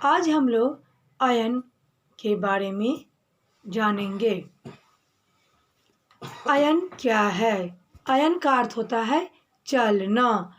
आज हम लोग अयन के बारे में जानेंगे। अयन क्या है? अयन का अर्थ होता है चलना।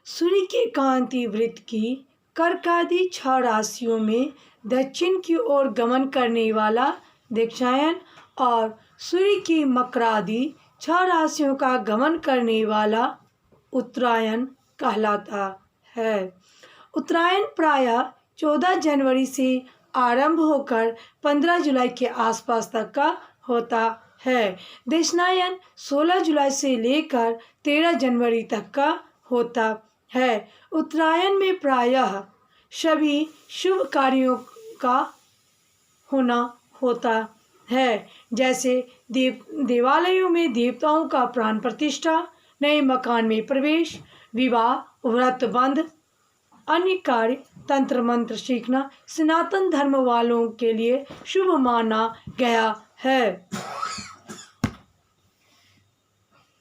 सूर्य के कांति वृत्त की कर्कादि 6 राशियों में दक्षिण की ओर गमन करने वाला दक्षायन और सूर्य की मकरादि 6 राशियों का गमन करने वाला उत्तरायण कहलाता है। उत्तरायण प्रायः 14 जनवरी से आरंभ होकर 15 जुलाई के आसपास तक का होता है। दक्षिणायन 16 जुलाई से लेकर 13 जनवरी तक का होता है। उत्तरायण में प्रायः सभी शुभ कार्यों का होना होता है, जैसे देवालयों में देवताओं का प्राण प्रतिष्ठा, नए मकान में प्रवेश, विवाह, व्रत बंध, अन्य कार्य, तंत्र मंत्र सीखना सनातन धर्म वालों के लिए शुभ माना गया है।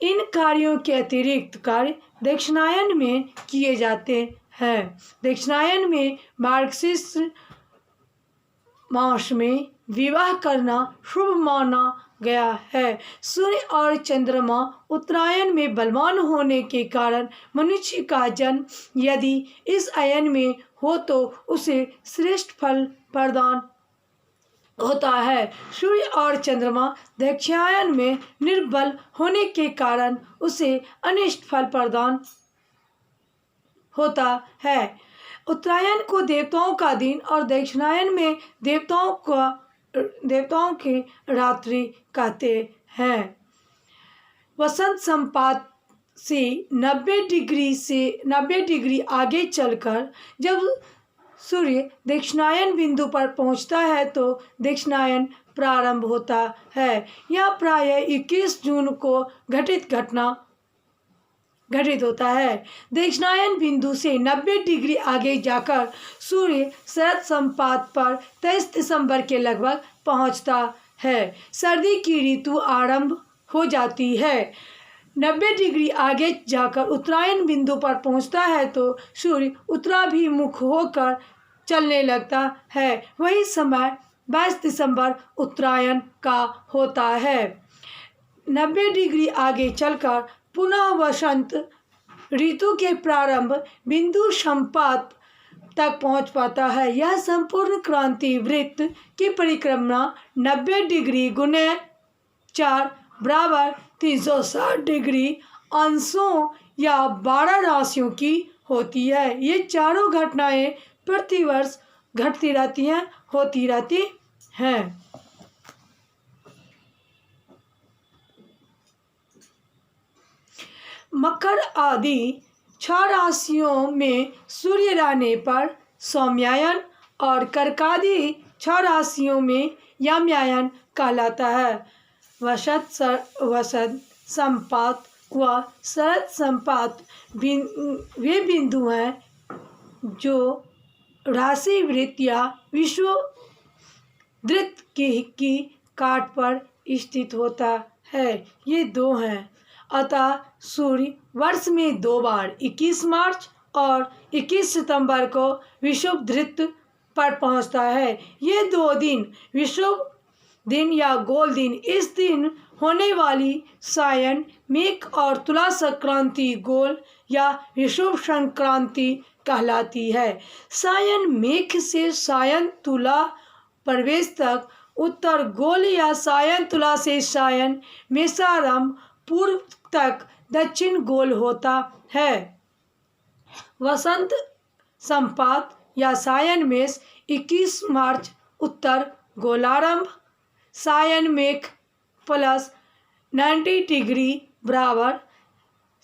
इन कार्यों के अतिरिक्त कार्य दक्षिणायन में किए जाते हैं। दक्षिणायन में मार्गशीर्ष मास में विवाह करना शुभ माना गया है। सूर्य और चंद्रमा उत्तरायण में बलवान होने के कारण मनुष्य का जन्म यदि इस अयन में हो तो उसे श्रेष्ठ फल प्रदान होता है। सूर्य और चंद्रमा दक्षिणायन में निर्बल होने के कारण उसे अनिष्ट फल प्रदान होता है। उत्तरायण को देवताओं का दिन और दक्षिणायन में देवताओं की रात्रि कहते हैं। वसंत संपात से 90 डिग्री आगे चलकर जब सूर्य दक्षिणायन बिंदु पर पहुंचता है तो दक्षिणायन प्रारंभ होता है। यह प्रायः 21 जून को घटित होता है। दक्षिणायन बिंदु से 90 डिग्री आगे जाकर सूर्य शरद संपात पर 23 दिसंबर के लगभग पहुंचता है। सर्दी की ऋतु आरंभ हो जाती है। 90 डिग्री आगे जाकर उत्तरायण बिंदु पर पहुंचता है तो सूर्य उत्तराभिमुख होकर चलने लगता है। वही समय 22 दिसंबर उत्तरायण का होता है। 90 डिग्री आगे चलकर पुनः वसंत ऋतु के प्रारंभ बिंदु संपात तक पहुंच पाता है। यह संपूर्ण क्रांति वृत्त की परिक्रमा 90 डिग्री गुने 4 बराबर 360 डिग्री अंशों या 12 राशियों की होती है। ये चारों घटनाएं प्रतिवर्ष होती रहती हैं। मकर आदि 6 राशियों में सूर्य रहने पर सौम्यायन और कर्कादि 6 राशियों में याम्यायन कहलाता है। वसंत संपात व शरद संपात वे बिंदु हैं जो राशि वृत्त या विषुववृत्त की काट पर स्थित होता है। ये 2 हैं। अतः सूर्य वर्ष में 2 बार 21 मार्च और 21 सितंबर को विषुववृत्त पर पहुंचता है। ये 2 दिन विषुव दिन या गोल दिन। इस दिन होने वाली सायन मेघ और तुला संक्रांति गोल या विषुव संक्रांति कहलाती है। सायन मेघ से सायन तुला प्रवेश तक उत्तर गोल या सायन तुला से सायन मेषारंभ पूर्व तक दक्षिण गोल होता है। वसंत संपात या सायन मेष 21 मार्च उत्तर गोलारंभ सायन मेघ प्लस 90 डिग्री बराबर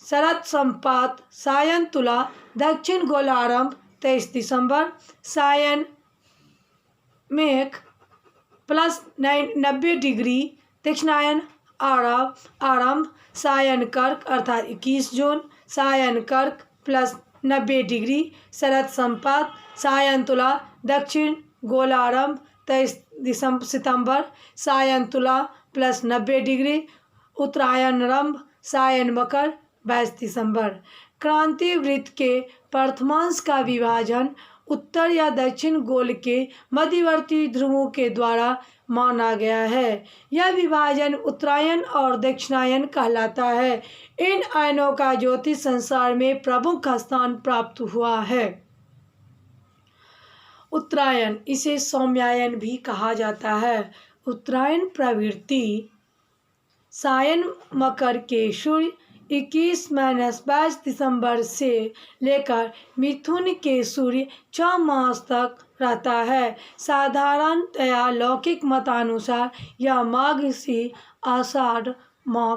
शरद संपात सायन तुला दक्षिण गोलारंभ 23 दिसंबर सायन मेघ प्लस 90 डिग्री दक्षिणायन आरंभ सायन कर्क अर्थात 21 जून सायन कर्क प्लस 90 डिग्री शरद संपात सायन तुला दक्षिण गोलारंभ 23 सितंबर सायन तुला प्लस 90 डिग्री उत्तरायण आरंभ सायन मकर 22 दिसंबर। क्रांति वृत्त के प्रथमांश का विभाजन उत्तर या दक्षिण गोल के मध्यवर्ती ध्रुवों के द्वारा माना गया है। यह विभाजन उत्तरायण और दक्षिणायन कहलाता है। इन अयनों का ज्योतिष संसार में प्रमुख स्थान प्राप्त हुआ है। उत्तरायण, इसे सौम्यायन भी कहा जाता है। उत्तरायण प्रवृत्ति सायन मकर के सूर्य 21-22 दिसंबर से लेकर मिथुन के सूर्य 6 मास तक रहता है। साधारणतया लौकिक मतानुसार यह माघ से आषाढ़ माह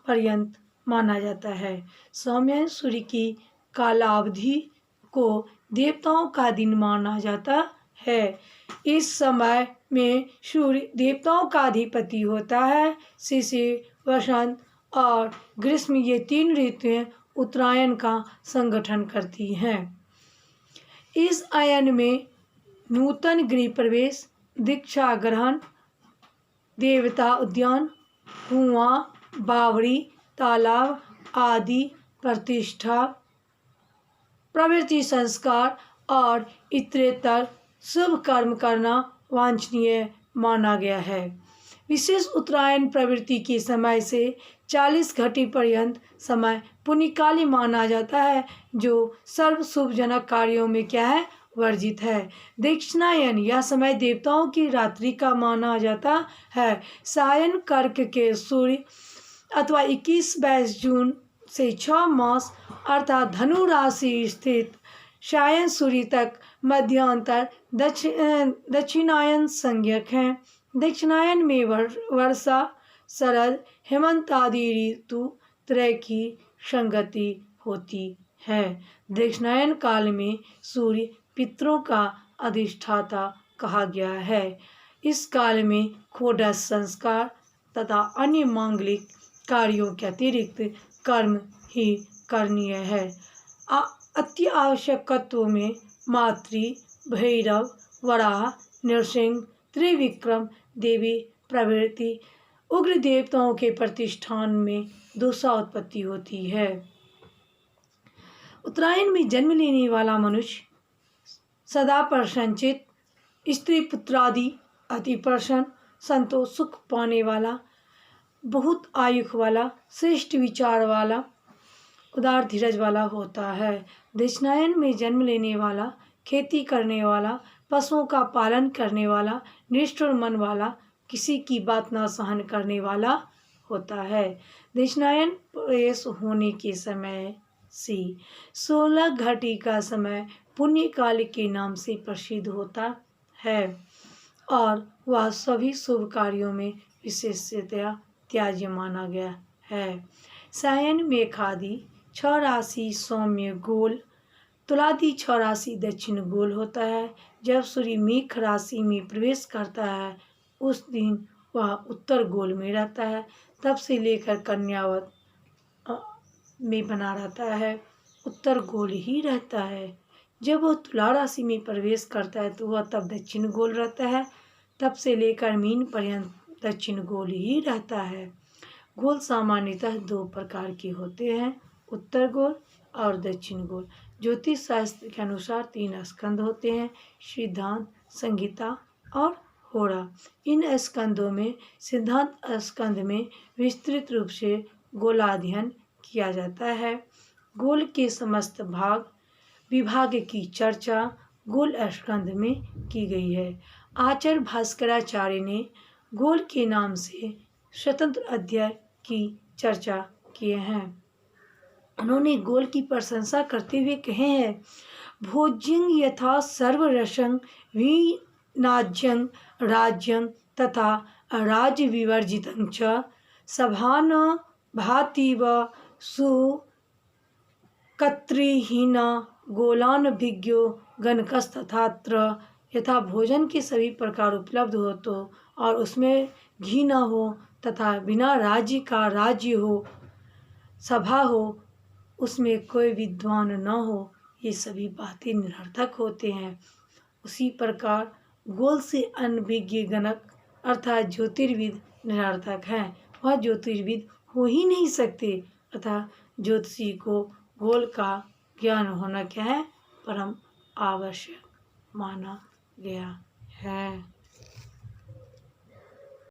पर्यंत माना जाता है। सौम्यायन सूर्य की कालावधि को देवताओं का दिन माना जाता है। इस समय में सूर्य देवताओं का अधिपति होता है। शिशिर, वसंत और ग्रीष्म, ये 3 ऋतुएं उत्तरायण का संगठन करती हैं। इस अयन में नूतन गृह प्रवेश, दीक्षा ग्रहण, देवता उद्यान, कुआं, बावड़ी, तालाब आदि प्रतिष्ठा, प्रवृत्ति संस्कार और इतरेतर शुभ कर्म करना वांछनीय माना गया है। विशेष उत्तरायण प्रवृत्ति के समय से 40 घटी पर्यंत समय पुण्यकाली माना जाता है, जो सर्व शुभजनक कार्यों में क्या है, वर्जित है। दक्षिणायन, यह समय देवताओं की रात्रि का माना जाता है। सायन कर्क के सूर्य अथवा 21-22 जून से 6 मास अर्थात धनु राशि स्थित सायन सूर्य तक मध्यांतर दक्षिणायन संज्ञक हैं। दक्षिणायन में वर्षा, शरद, हेमंत आदि ऋतु त्रय की संगति होती है। दक्षिणायन काल में सूर्य पितरों का अधिष्ठाता कहा गया है। इस काल में षोडश संस्कार तथा अन्य मांगलिक कार्यों के अतिरिक्त कर्म ही करणीय है। अति आवश्यकत्व में मातृ, भैरव, वराह, नृसिंह, त्रिविक्रम देवी प्रभृति उग्र देवताओं के प्रतिष्ठान में दोषा उत्पत्ति होती है। उत्तरायण में जन्म लेने वाला मनुष्य सदा प्रसन्नचित, स्त्री पुत्रादि अति प्रसन्न, संतोष सुख पाने वाला, बहुत आयु वाला, श्रेष्ठ विचार वाला, उदार धीरज वाला होता है। दक्षिणायन में जन्म लेने वाला, खेती करने वाला, पशुओं का पालन करने वाला, निष्ठुर मन वाला, किसी की बात ना सहन करने वाला होता है। दक्षिणायन प्रवेश होने के समय से 16 घटी का समय पुण्यकाल के नाम से प्रसिद्ध होता है और वह सभी शुभ कार्यों में विशेषतया त्याज्य माना गया है। सायन मेघादि 6 राशि सौम्य गोल, तुलादि 6 राशि दक्षिण गोल होता है। जब सूर्य मेघ राशि में प्रवेश करता है उस दिन वह उत्तर गोल में रहता है, तब से लेकर कन्यावत में बना रहता है, उत्तर गोल ही रहता है। जब वह तुला राशि में प्रवेश करता है तो वह तब दक्षिण गोल रहता है, तब से लेकर मीन पर्यंत दक्षिण गोल ही रहता है। गोल सामान्यतः 2 प्रकार के होते हैं, उत्तर गोल और दक्षिण गोल। ज्योतिष शास्त्र के अनुसार 3 स्कंद होते हैं, सिद्धांत, संहिता और होरा। इन स्कंदों में सिद्धांत स्कंद में विस्तृत रूप से गोलाध्ययन किया जाता है। गोल के समस्त विभाग की चर्चा गोल स्कंद में की गई है। आचार्य भास्कराचार्य ने गोल के नाम से स्वतंत्र अध्याय की चर्चा किए हैं। उन्होंने गोल की प्रशंसा करते हुए कहे हैं, भोज्यं यथा सर्वरसं विनाज्यं राज्यं तथा राज्य विवर्जितं च सभान भातीव सुकत्रिहीना गोलानभिज्ञो गणकस्तथात्र। यथा भोजन के सभी प्रकार उपलब्ध हो तो और उसमें घी न हो तथा बिना राज्य का राज्य हो, सभा हो, उसमें कोई विद्वान न हो, ये सभी बातें निरर्थक होते हैं। उसी प्रकार गोल से अनभिज्ञ गणक अर्थात ज्योतिर्विद निरर्थक हैं। वह ज्योतिर्विद हो ही नहीं सकते, अतः ज्योतिषी को गोल का ज्ञान होना क्या है, परम आवश्यक। माना गया है।